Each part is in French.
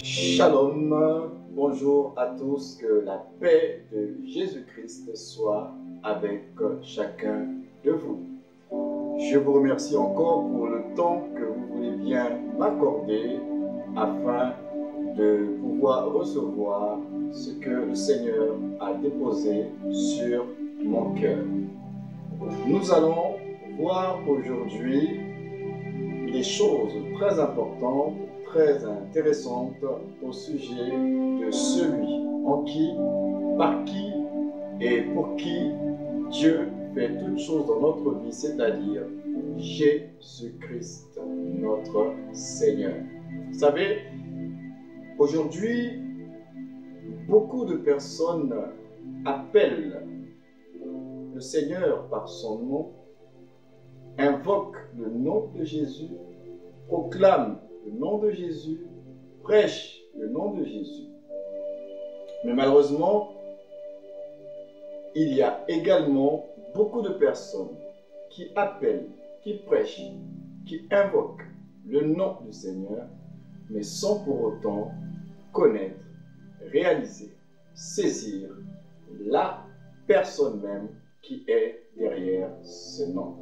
Shalom, bonjour à tous, que la paix de Jésus-Christ soit avec chacun de vous. Je vous remercie encore pour le temps que vous voulez bien m'accorder afin de pouvoir recevoir ce que le Seigneur a déposé sur mon cœur. Nous allons voir aujourd'hui des choses très importantes, très intéressantes au sujet de celui en qui, par qui et pour qui Dieu fait toutes choses dans notre vie, c'est-à-dire Jésus-Christ, notre Seigneur. Vous savez, aujourd'hui, beaucoup de personnes appellent le Seigneur par son nom, invoquent le nom de Jésus, proclament le nom de Jésus, prêchent le nom de Jésus. Mais malheureusement, il y a également beaucoup de personnes qui appellent, qui prêchent, qui invoquent le nom du Seigneur, mais sans pour autant connaître, réaliser, saisir la personne même qui est derrière ce nom.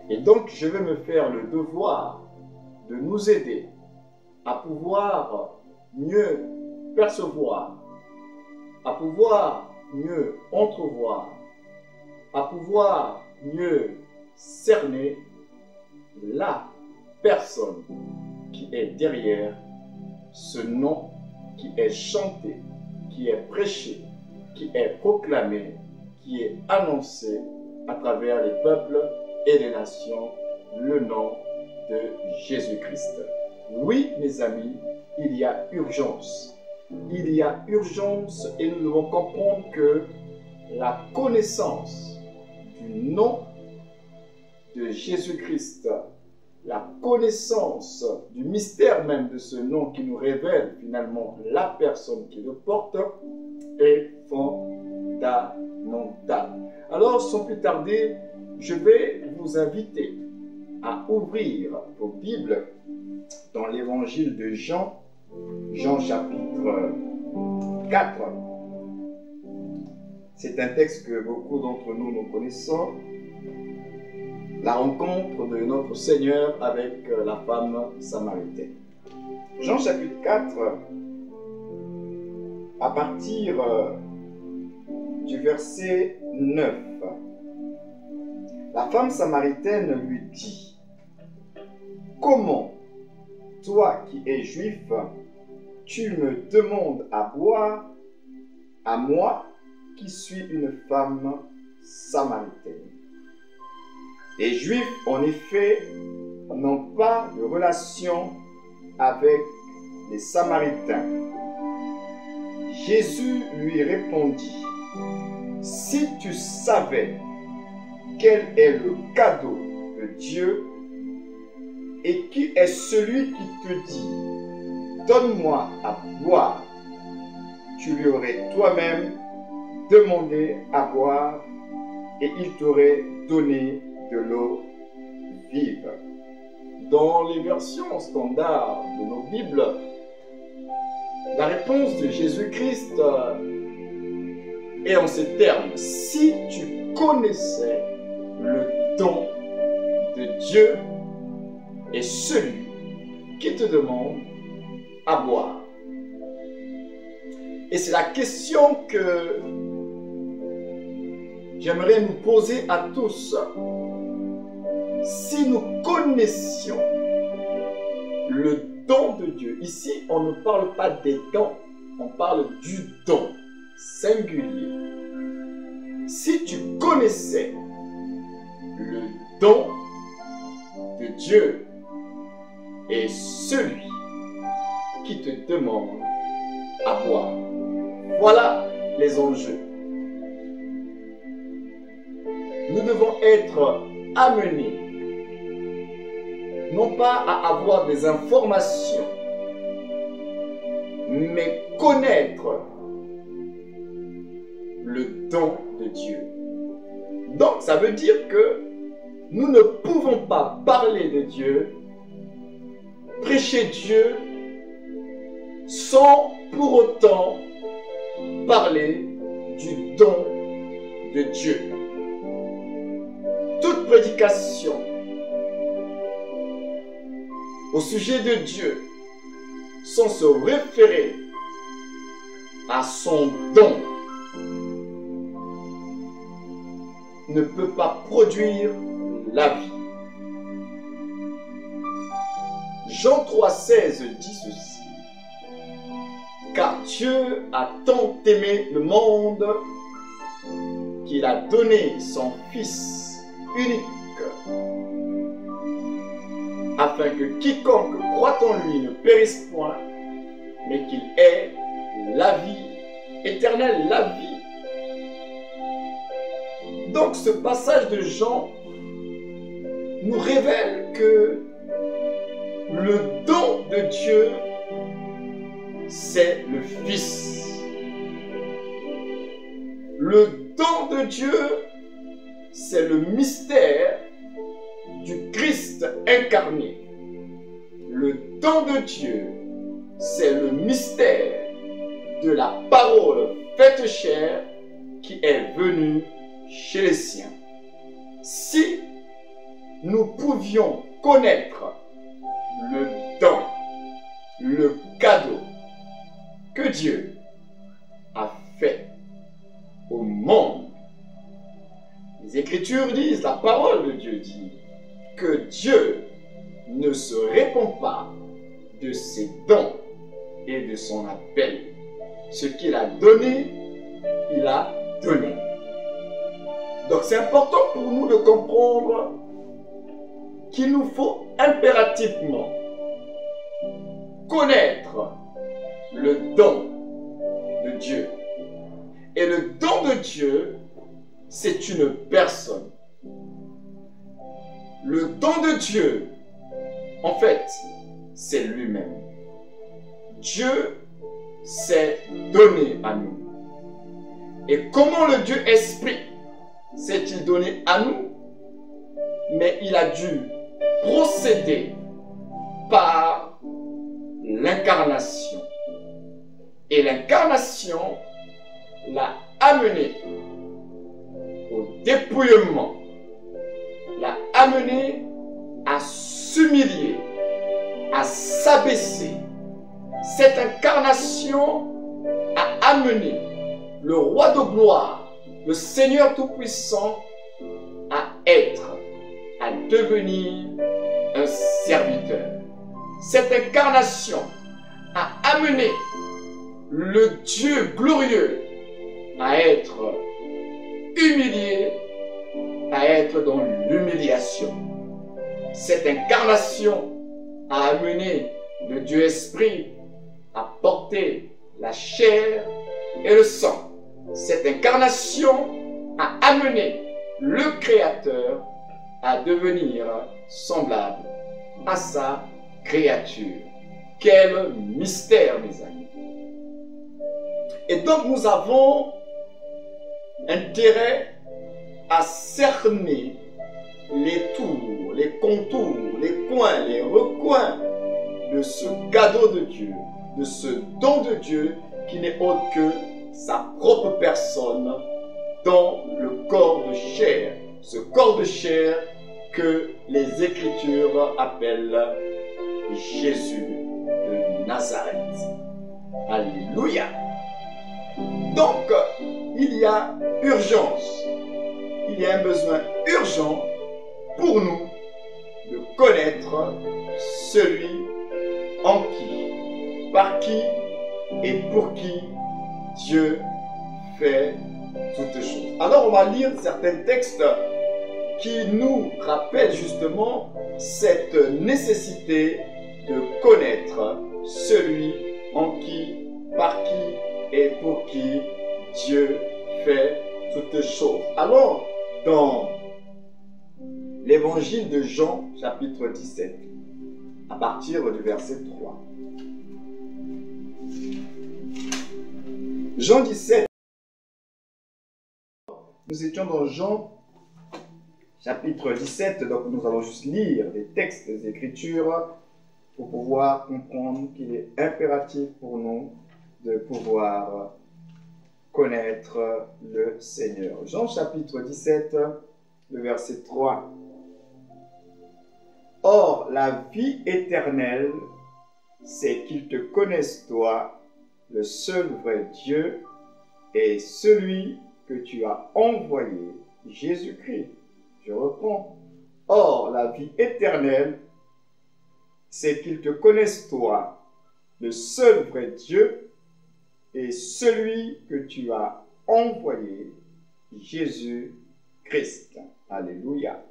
Et donc, je vais me faire le devoir de nous aider à pouvoir mieux percevoir, à pouvoir mieux entrevoir, à pouvoir mieux cerner la personne qui est derrière ce nom qui est chanté, qui est prêché, qui est proclamé, qui est annoncé à travers les peuples et les nations, le nom de Jésus-Christ. Oui, mes amis, il y a urgence. Il y a urgence et nous devons comprendre que la connaissance du nom de Jésus-Christ, la connaissance du mystère même de ce nom qui nous révèle finalement la personne qui le porte est fondamentale. Alors, sans plus tarder, je vais vous inviter à ouvrir vos Bibles dans l'évangile de Jean, Jean chapitre 4. C'est un texte que beaucoup d'entre nous connaissons. La rencontre de notre Seigneur avec la femme samaritaine. Jean chapitre 4, à partir du verset 9. La femme samaritaine lui dit: « Comment, toi qui es juif, tu me demandes à boire, à moi qui suis une femme samaritaine ?» Les Juifs, en effet, n'ont pas de relation avec les Samaritains. Jésus lui répondit: « Si tu savais quel est le cadeau de Dieu et qui est celui qui te dit: donne-moi à boire, tu lui aurais toi-même demandé à boire et il t'aurait donné de l'eau vive. » Dans les versions standards de nos Bibles, la réponse de Jésus-Christ est en ces termes: si tu connaissais le don de Dieu et celui qui te demande à boire. Et c'est la question que j'aimerais nous poser à tous. Si nous connaissions le don de Dieu, ici on ne parle pas des dons, on parle du don singulier. Si tu connaissais le don de Dieu et celui qui te demande à boire, voilà les enjeux. Nous devons être amenés non pas à avoir des informations, mais connaître le don de Dieu. Donc, ça veut dire que nous ne pouvons pas parler de Dieu, prêcher Dieu sans pour autant parler du don de Dieu. Toute prédication au sujet de Dieu sans se référer à son don ne peut pas produire la vie. Jean 3,16 dit ceci: car Dieu a tant aimé le monde qu'il a donné son Fils unique, afin que quiconque croit en lui ne périsse point, mais qu'il ait la vie éternelle, la vie. Donc ce passage de Jean nous révèle que le don de Dieu, c'est le Fils. Le don de Dieu, c'est le mystère du Christ incarné. Le don de Dieu, c'est le mystère de la parole faite chair qui est venue chez les siens. Si nous pouvions connaître le don, le cadeau que Dieu a fait au monde. Les Écritures disent, la parole de Dieu dit que Dieu ne se répand pas de ses dons et de son appel. Ce qu'il a donné, il a donné. Donc c'est important pour nous de comprendre qu'il nous faut impérativement connaître le don de Dieu. Et le don de Dieu, c'est une personne. Le don de Dieu, en fait, c'est lui-même. Dieu s'est donné à nous. Et comment le Dieu Esprit s'est-il donné à nous? Mais il a dû procéder par l'incarnation. Et l'incarnation l'a amené au dépouillement, l'a amené à s'humilier, à s'abaisser. Cette incarnation a amené le roi de gloire, le Seigneur Tout-Puissant, à devenir un serviteur. Cette incarnation a amené le Dieu glorieux à être humilié, à être dans l'humiliation. Cette incarnation a amené le Dieu Esprit à porter la chair et le sang. Cette incarnation a amené le Créateur à devenir semblable à sa créature. Quel mystère, mes amis! Et donc nous avons intérêt à cerner les tours, les contours, les coins, les recoins de ce cadeau de Dieu, de ce don de Dieu qui n'est autre que sa propre personne dans le corps de chair. Ce corps de chair que les Écritures appellent Jésus de Nazareth. Alléluia! Donc, il y a urgence, il y a un besoin urgent pour nous de connaître celui en qui, par qui et pour qui Dieu fait toutes choses. Alors, on va lire certains textes qui nous rappellent justement cette nécessité de connaître celui en qui, par qui et pour qui Dieu fait toutes choses. Alors, dans l'évangile de Jean, chapitre 17, à partir du verset 3. Jean 17, nous étions dans Jean, chapitre 17, donc nous allons juste lire les textes des Écritures pour pouvoir comprendre qu'il est impératif pour nous de pouvoir connaître le Seigneur. Jean chapitre 17, le verset 3. Or, la vie éternelle, c'est qu'ils te connaissent toi, le seul vrai Dieu, et celui que tu as envoyé, Jésus-Christ. Je reprends. Or, la vie éternelle, c'est qu'ils te connaissent toi, le seul vrai Dieu, et celui que tu as envoyé, Jésus-Christ. Alléluia.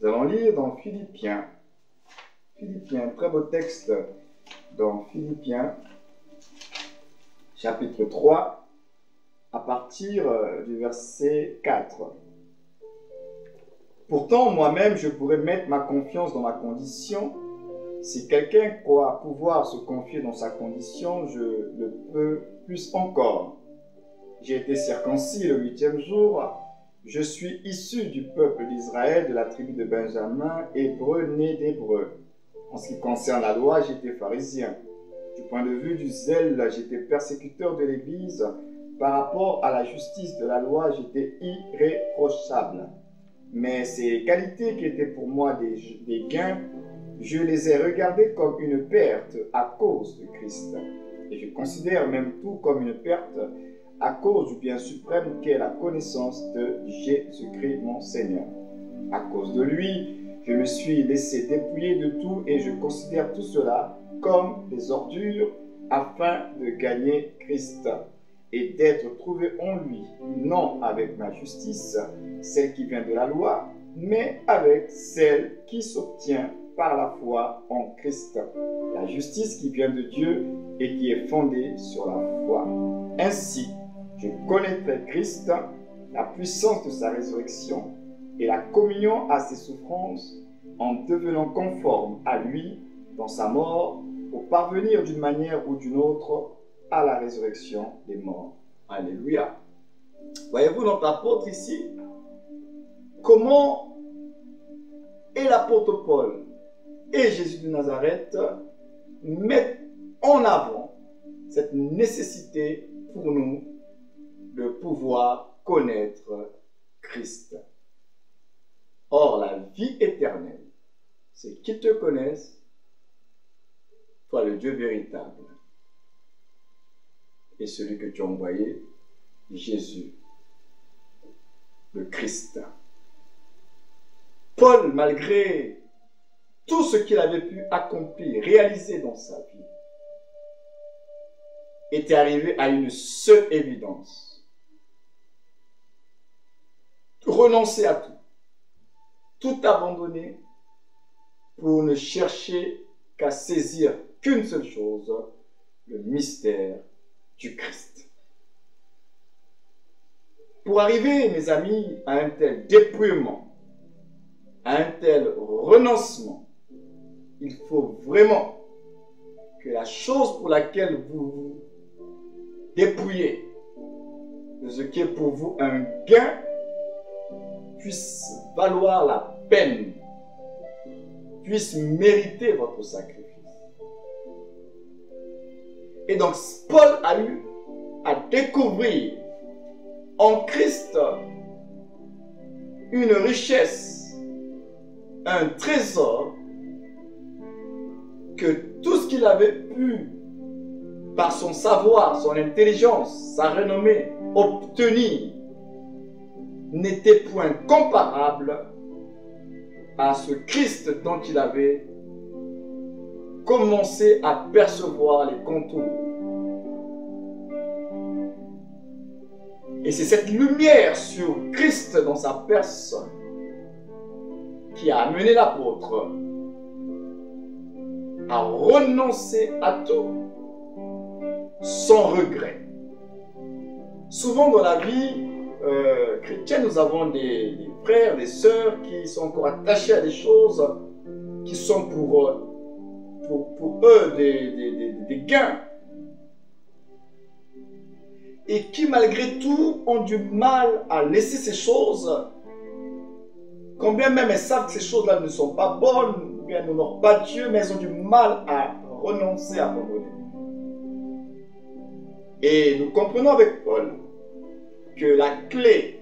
Nous allons lire dans Philippiens. Philippiens, très beau texte dans Philippiens, chapitre 3, à partir du verset 4. Pourtant, moi-même, je pourrais mettre ma confiance dans ma condition. Si quelqu'un croit pouvoir se confier dans sa condition, je le peux plus encore. J'ai été circoncis le 8e jour. Je suis issu du peuple d'Israël, de la tribu de Benjamin, hébreu né d'hébreu. En ce qui concerne la loi, j'étais pharisien. Du point de vue du zèle, j'étais persécuteur de l'Église. Par rapport à la justice de la loi, j'étais irréprochable. Mais ces qualités qui étaient pour moi des gains, je les ai regardées comme une perte à cause de Christ. Et je considère même tout comme une perte à cause du bien suprême qu'est la connaissance de Jésus-Christ mon Seigneur. À cause de lui, je me suis laissé dépouiller de tout et je considère tout cela comme des ordures afin de gagner Christ et d'être trouvé en lui, non avec ma justice, celle qui vient de la loi, mais avec celle qui s'obtient par la foi en Christ, la justice qui vient de Dieu et qui est fondée sur la foi. Ainsi, je connaîtrai Christ, la puissance de sa résurrection et la communion à ses souffrances en devenant conforme à lui dans sa mort pour parvenir d'une manière ou d'une autre à la résurrection des morts. Alléluia. Voyez-vous notre apôtre ici, comment et l'apôtre Paul et Jésus de Nazareth mettent en avant cette nécessité pour nous de pouvoir connaître Christ. Or, la vie éternelle, c'est qu'ils te connaissent, toi le Dieu véritable, et celui que tu as envoyé, Jésus, le Christ. Paul, malgré tout ce qu'il avait pu accomplir, réaliser dans sa vie, était arrivé à une seule évidence. Renoncer à tout abandonner pour ne chercher qu'à saisir qu'une seule chose, le mystère du Christ. Pour arriver, mes amis, à un tel dépouillement, à un tel renoncement, il faut vraiment que la chose pour laquelle vous vous dépouillez de ce qui est pour vous un gain puisse valoir la peine, puisse mériter votre sacrifice. Et donc, Paul a eu à découvrir en Christ une richesse, un trésor, que tout ce qu'il avait pu, par son savoir, son intelligence, sa renommée, obtenir, n'était point comparable à ce Christ dont il avait commencé à percevoir les contours. Et c'est cette lumière sur Christ dans sa personne qui a amené l'apôtre à renoncer à tout sans regret. Souvent dans la vie chrétienne, nous avons des frères, des sœurs qui sont encore attachés à des choses qui sont pour eux des gains. Et qui malgré tout ont du mal à laisser ces choses, quand bien même elles savent que ces choses-là ne sont pas bonnes, elles n'honorent pas Dieu, mais elles ont du mal à renoncer, à abandonner. Et nous comprenons avec Paul que la clé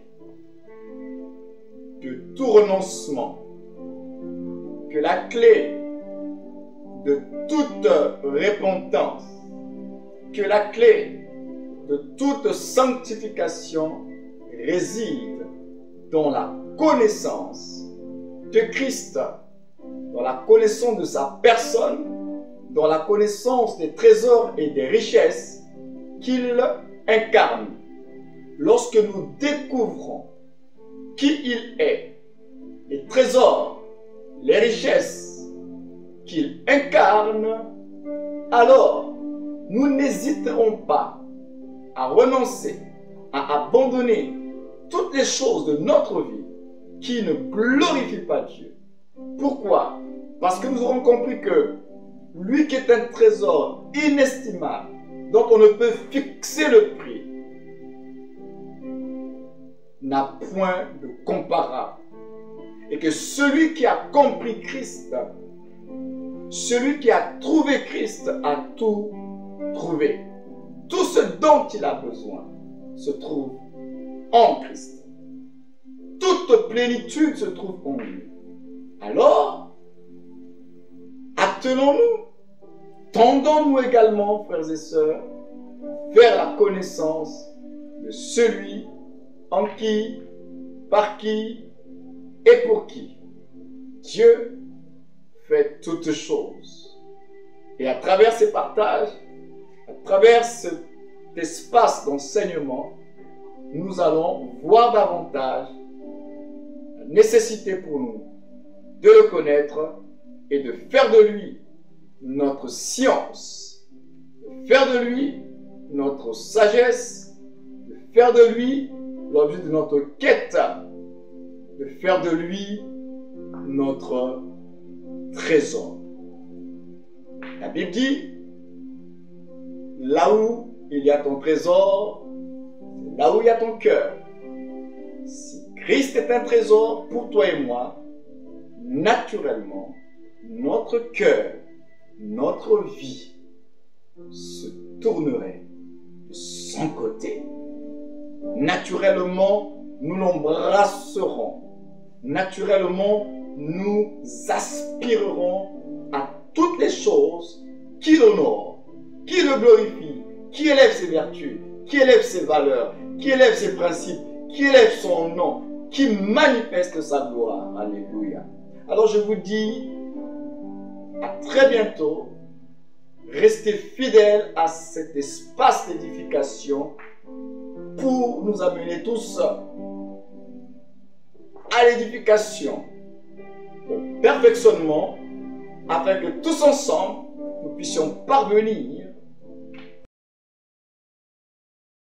de tout renoncement, que la clé de toute repentance, que la clé de toute sanctification réside dans la connaissance de Christ, dans la connaissance de sa personne, dans la connaissance des trésors et des richesses qu'il incarne. Lorsque nous découvrons qui il est, les trésors, les richesses qu'il incarne, alors nous n'hésiterons pas à renoncer, à abandonner toutes les choses de notre vie qui ne glorifient pas Dieu. Pourquoi? Parce que nous aurons compris que lui qui est un trésor inestimable, dont on ne peut fixer le prix, n'a point de comparable. Et que celui qui a compris Christ, celui qui a trouvé Christ, a tout trouvé. Tout ce dont il a besoin se trouve en Christ. Toute plénitude se trouve en lui. Alors, attelons-nous, tendons-nous également, frères et sœurs, vers la connaissance de celui en qui, par qui et pour qui Dieu fait toutes choses. Et à travers ces partages, à travers cet espace d'enseignement, nous allons voir davantage la nécessité pour nous de le connaître et de faire de lui notre science, de faire de lui notre sagesse, de faire de lui l'objet de notre quête, de faire de lui notre trésor. La Bible dit, là où il y a ton trésor, c'est là où il y a ton cœur. Si Christ est un trésor pour toi et moi, naturellement, notre cœur, notre vie se tournerait de son côté. Naturellement, nous l'embrasserons. Naturellement, nous aspirerons à toutes les choses qui l'honorent, qui le glorifient, qui élèvent ses vertus, qui élèvent ses valeurs, qui élèvent ses principes, qui élèvent son nom, qui manifestent sa gloire. Alléluia. Alors je vous dis à très bientôt. Restez fidèles à cet espace d'édification pour nous amener tous à l'édification, au perfectionnement, afin que tous ensemble, nous puissions parvenir